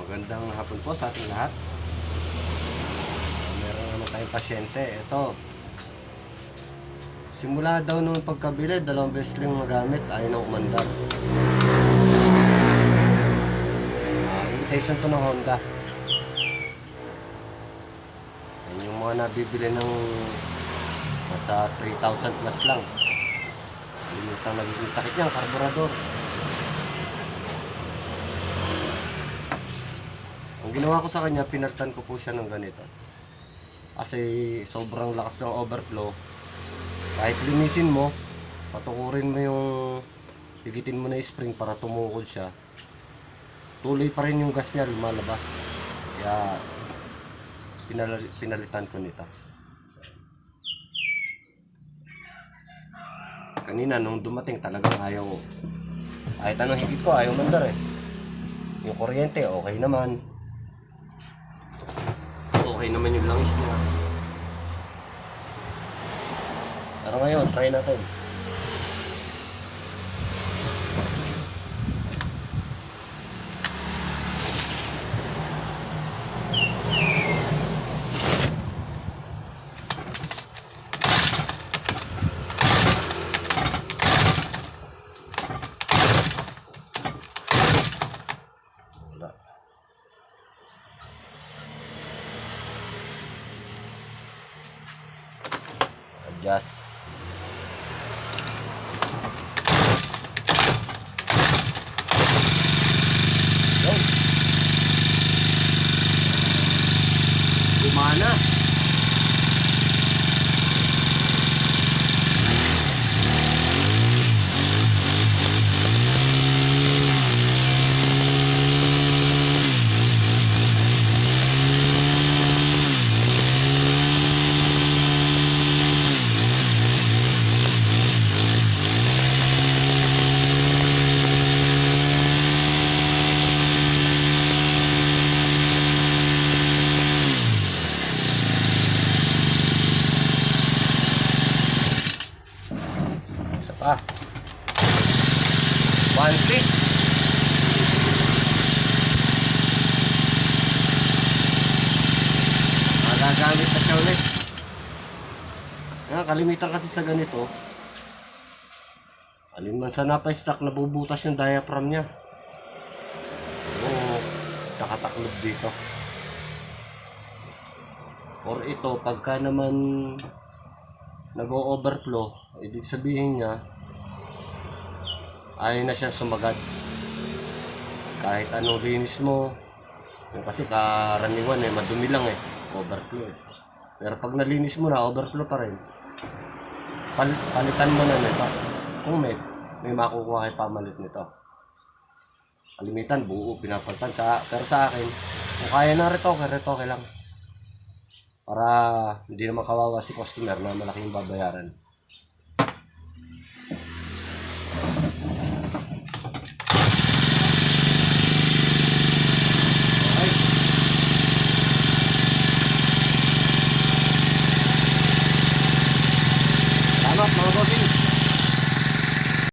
Magandang hapon po sa ating lahat. Meron naman tayong pasyente. Ito. Simula daw nung pagkabili, 2 beses lang magamit. Ayaw nang umandar. Imitation to ng Honda. Yan yung mga nabibili ng nasa 3,000 plus lang. Limitang nagiging sakit niya, karburador. Ang ginawa ko sa kanya, pinalitan ko po siya ng ganito. Kasi sobrang lakas ng overflow. Kahit linisin mo, patukurin mo yung, pigitin mo na yung spring para tumukod siya. Tuloy pa rin yung gas niya lumalabas. Kaya pinalitan ko nito. Kanina nung dumating talagang ayaw. Kahit anong higit ko, ayaw mandar eh. Yung kuryente, okay naman. Okay naman yung langis niya. Pero ngayon, try natin. Wala. Adjust. Yun. Gumana. Isa pa. 1 click. Magagamit na siya ulit. Kalimitan kasi sa ganito. Alin man sa napa-stock, nabubutas yung diaphragm niya. Oo, nakataklog dito. Or ito, pagka naman nag-o-overflow, ibig sabihin niya ayaw na siya sumagad. Kahit anong linis mo, yung kasi karaniwan madumi lang overflow Pero pag nalinis mo na, overflow pa rin. Palitan mo na nito. Kung may makukuha kayo pamalit nito. Kalimitan, buo, pinapalitan. Pero sa akin, kung kaya na retoke lang. Para hindi naman kawawa si customer na malaking babayaran.